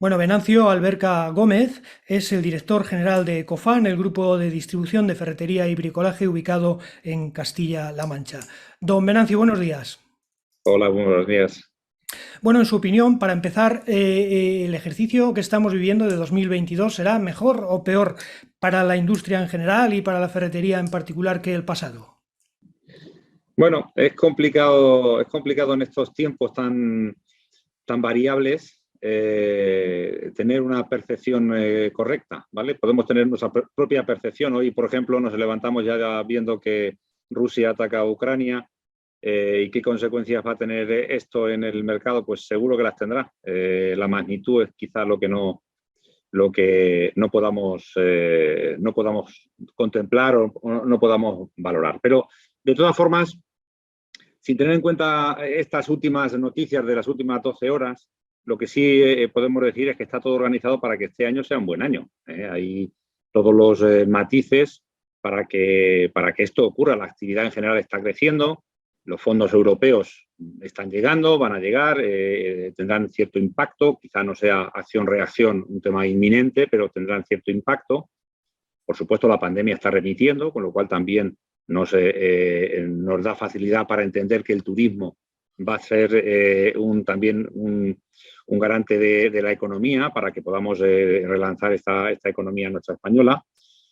Bueno, Venancio Alberca Gómez es el director general de Cofán, el grupo de distribución de ferretería y bricolaje ubicado en Castilla-La Mancha. Don Venancio, buenos días. Hola, buenos días. Bueno, en su opinión, para empezar, ¿el ejercicio que estamos viviendo de 2022 será mejor o peor para la industria en general y para la ferretería en particular que el pasado? Bueno, es complicado en estos tiempos tan variables tener una percepción correcta, ¿vale? Podemos tener nuestra propia percepción. Hoy, por ejemplo, nos levantamos ya viendo que Rusia ataca a Ucrania y qué consecuencias va a tener esto en el mercado, pues seguro que las tendrá. La magnitud es quizá lo que no podamos contemplar o no podamos valorar. Pero, de todas formas, sin tener en cuenta estas últimas noticias de las últimas 12 horas, lo que sí podemos decir es que está todo organizado para que este año sea un buen año. Hay todos los matices para que esto ocurra. La actividad en general está creciendo, los fondos europeos están llegando, van a llegar, tendrán cierto impacto, quizá no sea acción-reacción un tema inminente, pero tendrán cierto impacto. Por supuesto, la pandemia está remitiendo, con lo cual también nos da facilidad para entender que el turismo va a ser también un garante de la economía para que podamos relanzar esta economía nuestra española.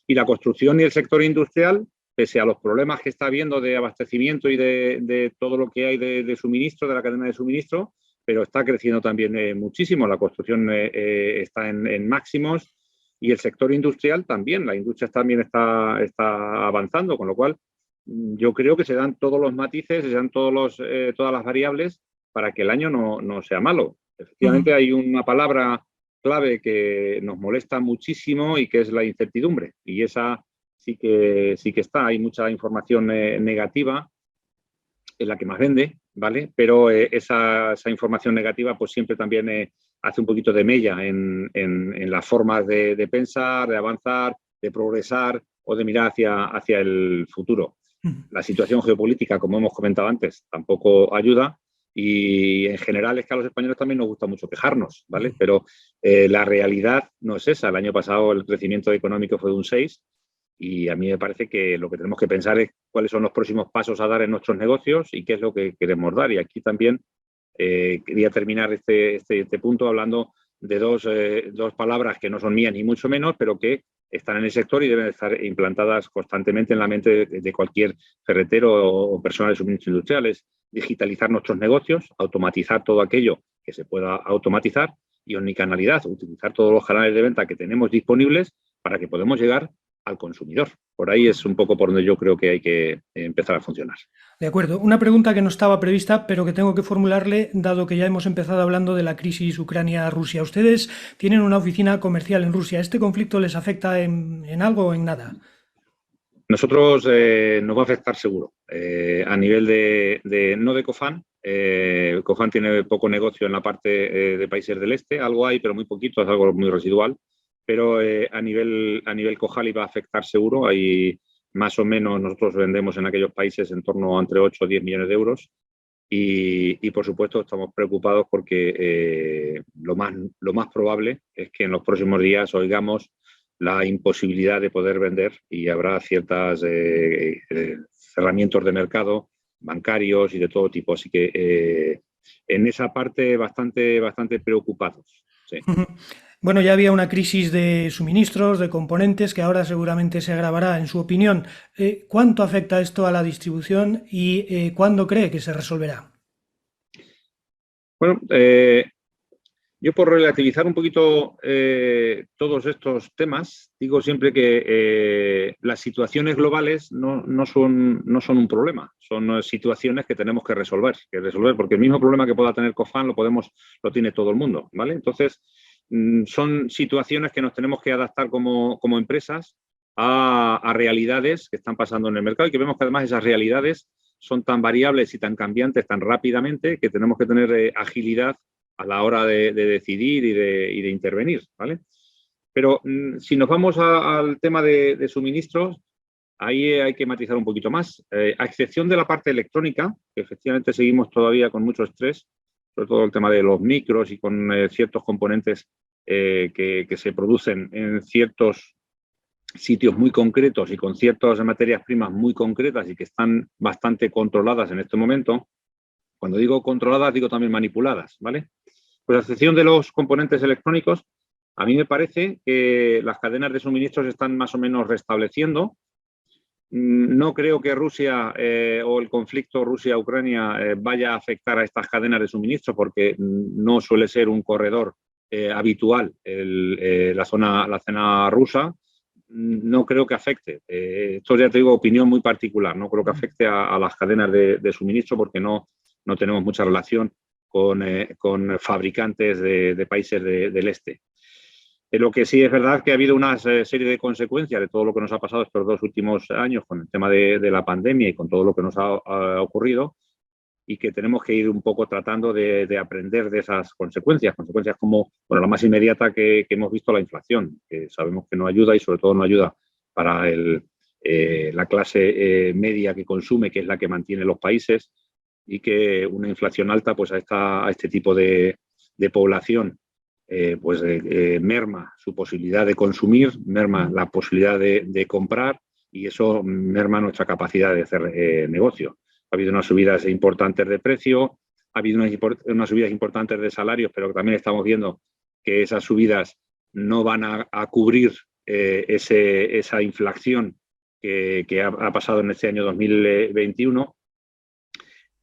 Y la construcción y el sector industrial, pese a los problemas que está habiendo de abastecimiento y de todo lo que hay de suministro, de la cadena de suministro, pero está creciendo también muchísimo. La construcción está en máximos y el sector industrial también. La industria también está avanzando, con lo cual yo creo que se dan todos los matices, se dan todas las variables para que el año no sea malo. Efectivamente, Ujú. hay una palabra clave que nos molesta muchísimo y que es la incertidumbre. Y esa sí que está. Hay mucha información negativa, es la que más vende, ¿vale? Pero esa información negativa pues siempre también hace un poquito de mella en las formas de pensar, de avanzar, de progresar o de mirar hacia el futuro. La situación geopolítica, como hemos comentado antes, tampoco ayuda y en general es que a los españoles también nos gusta mucho quejarnos, ¿vale? Pero la realidad no es esa. El año pasado el crecimiento económico fue de un 6 y a mí me parece que lo que tenemos que pensar es cuáles son los próximos pasos a dar en nuestros negocios y qué es lo que queremos dar. Y aquí también quería terminar este punto hablando de dos palabras que no son mías ni mucho menos, pero que están en el sector y deben estar implantadas constantemente en la mente de cualquier ferretero o persona de suministros industriales. Digitalizar nuestros negocios, automatizar todo aquello que se pueda automatizar y omnicanalidad, utilizar todos los canales de venta que tenemos disponibles para que podamos llegar al consumidor. Por ahí es un poco por donde yo creo que hay que empezar a funcionar. De acuerdo. Una pregunta que no estaba prevista, pero que tengo que formularle, dado que ya hemos empezado hablando de la crisis Ucrania-Rusia. Ustedes tienen una oficina comercial en Rusia. ¿Este conflicto les afecta en algo o en nada? Nosotros nos va a afectar seguro. A nivel no de Cofán, Cofán tiene poco negocio en la parte de países del este, algo hay, pero muy poquito, es algo muy residual. Pero a nivel Cojali va a afectar seguro. Hay más o menos, nosotros vendemos en aquellos países en torno a entre 8 o 10 millones de euros. Y por supuesto estamos preocupados porque lo más probable es que en los próximos días oigamos la imposibilidad de poder vender y habrá ciertos cerramientos de mercado bancarios y de todo tipo. Así que en esa parte bastante preocupados. Sí. Bueno, ya había una crisis de suministros, de componentes, que ahora seguramente se agravará. En su opinión, ¿cuánto afecta esto a la distribución y cuándo cree que se resolverá? Bueno, yo por relativizar un poquito todos estos temas, digo siempre que las situaciones globales no son un problema, son situaciones que tenemos que resolver, porque el mismo problema que pueda tener Cofán lo tiene todo el mundo, ¿vale? Entonces, son situaciones que nos tenemos que adaptar como empresas a realidades que están pasando en el mercado y que vemos que además esas realidades son tan variables y tan cambiantes tan rápidamente que tenemos que tener agilidad a la hora de decidir y de intervenir, ¿vale? Pero si nos vamos al tema de suministros, ahí hay que matizar un poquito más. A excepción de la parte electrónica, que efectivamente seguimos todavía con mucho estrés, sobre todo el tema de los micros y con ciertos componentes que se producen en ciertos sitios muy concretos y con ciertas materias primas muy concretas y que están bastante controladas en este momento. Cuando digo controladas, digo también manipuladas, ¿vale? Pues a excepción de los componentes electrónicos, a mí me parece que las cadenas de suministros están más o menos restableciendo. No creo que Rusia o el conflicto Rusia-Ucrania vaya a afectar a estas cadenas de suministro porque no suele ser un corredor habitual la zona rusa. No creo que afecte. Esto ya te digo, opinión muy particular. No creo que afecte a las cadenas de suministro porque no tenemos mucha relación con fabricantes de países del este. Lo que sí es verdad que ha habido una serie de consecuencias de todo lo que nos ha pasado estos 2 últimos años con el tema de la pandemia y con todo lo que nos ha ocurrido, y que tenemos que ir un poco tratando de aprender de esas consecuencias. Consecuencias como, bueno, la más inmediata que hemos visto, la inflación, que sabemos que no ayuda y sobre todo no ayuda para la clase media que consume, que es la que mantiene los países, y que una inflación alta pues a este tipo de población merma su posibilidad de consumir, merma la posibilidad de comprar, y eso merma nuestra capacidad de hacer negocio. Ha habido unas subidas importantes de precio, ha habido unas subidas importantes de salarios, pero también estamos viendo que esas subidas no van a cubrir esa inflación que ha pasado en este año 2021.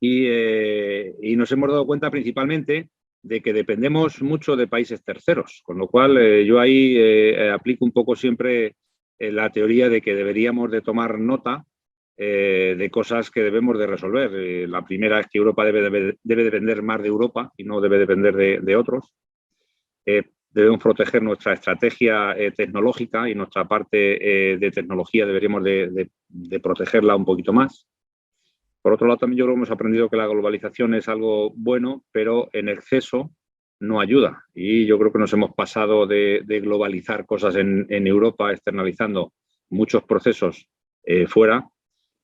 Y nos hemos dado cuenta principalmente de que dependemos mucho de países terceros, con lo cual yo ahí aplico un poco siempre la teoría de que deberíamos de tomar nota de cosas que debemos de resolver. La primera es que Europa debe depender más de Europa y no debe depender de otros. Debemos proteger nuestra estrategia tecnológica y nuestra parte de tecnología deberíamos de protegerla un poquito más. Por otro lado, también yo creo que hemos aprendido que la globalización es algo bueno, pero en exceso no ayuda. Y yo creo que nos hemos pasado de globalizar cosas en Europa, externalizando muchos procesos fuera.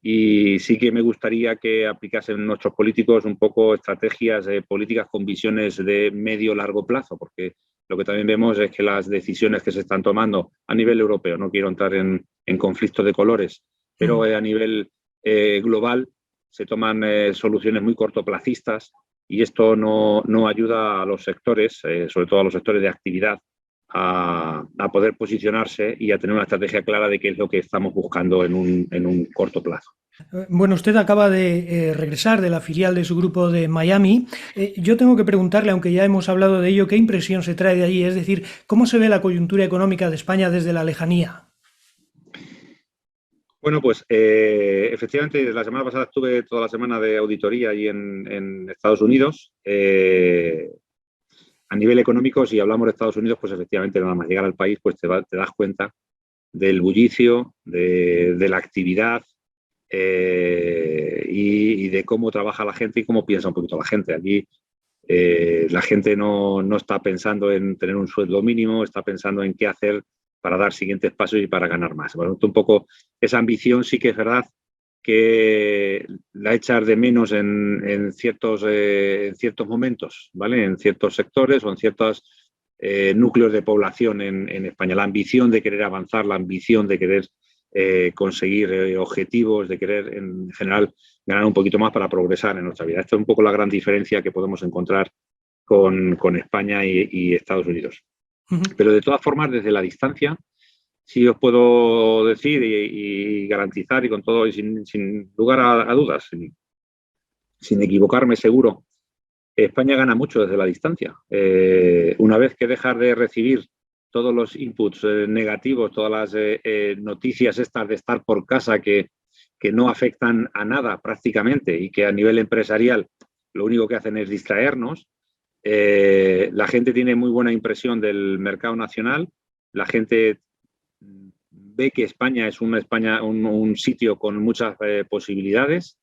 Y sí que me gustaría que aplicasen nuestros políticos un poco estrategias políticas con visiones de medio-largo plazo, porque lo que también vemos es que las decisiones que se están tomando a nivel europeo, no quiero entrar en conflictos de colores, pero a nivel global se toman soluciones muy cortoplacistas, y esto no ayuda a los sectores, sobre todo a los sectores de actividad, a poder posicionarse y a tener una estrategia clara de qué es lo que estamos buscando en un corto plazo. Bueno, usted acaba de regresar de la filial de su grupo de Miami. Yo tengo que preguntarle, aunque ya hemos hablado de ello, ¿qué impresión se trae de allí? Es decir, ¿cómo se ve la coyuntura económica de España desde la lejanía? Bueno, pues efectivamente, la semana pasada estuve toda la semana de auditoría allí en Estados Unidos. A nivel económico, si hablamos de Estados Unidos, pues efectivamente nada más llegar al país, pues te das cuenta del bullicio, de la actividad y de cómo trabaja la gente y cómo piensa un poquito la gente. Allí la gente no está pensando en tener un sueldo mínimo, está pensando en qué hacer para dar siguientes pasos y para ganar más. Bueno, un poco esa ambición sí que es verdad que la echas de menos en ciertos momentos, ¿vale? En ciertos sectores o en ciertos núcleos de población en España. La ambición de querer avanzar, la ambición de querer conseguir objetivos, de querer en general ganar un poquito más para progresar en nuestra vida. Esta es un poco la gran diferencia que podemos encontrar con España y Estados Unidos. Pero de todas formas, desde la distancia, sí os puedo decir y garantizar y con todo y sin lugar a dudas, sin equivocarme seguro, España gana mucho desde la distancia. Una vez que dejas de recibir todos los inputs negativos, todas las noticias estas de estar por casa que no afectan a nada prácticamente y que a nivel empresarial lo único que hacen es distraernos, la gente tiene muy buena impresión del mercado nacional, la gente ve que España es un sitio con muchas posibilidades,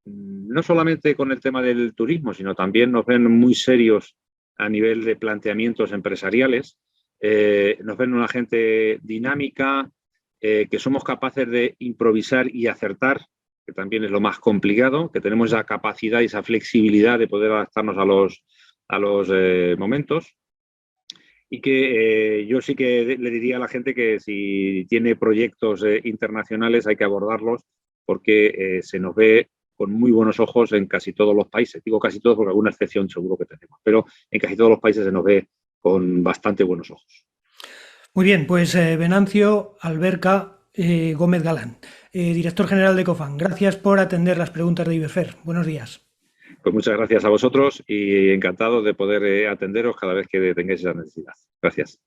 no solamente con el tema del turismo, sino también nos ven muy serios a nivel de planteamientos empresariales, nos ven una gente dinámica, que somos capaces de improvisar y acertar, que también es lo más complicado, que tenemos esa capacidad y esa flexibilidad de poder adaptarnos a los momentos. y que yo sí que le diría a la gente que si tiene proyectos internacionales hay que abordarlos porque se nos ve con muy buenos ojos en casi todos los países. Digo casi todos porque alguna excepción seguro que tenemos, pero en casi todos los países se nos ve con bastante buenos ojos. Muy bien, pues Venancio Alberca Gómez Galán, director general de Cofan. Gracias por atender las preguntas de Iberfer. Buenos días. Pues muchas gracias a vosotros y encantado de poder atenderos cada vez que tengáis esa necesidad. Gracias.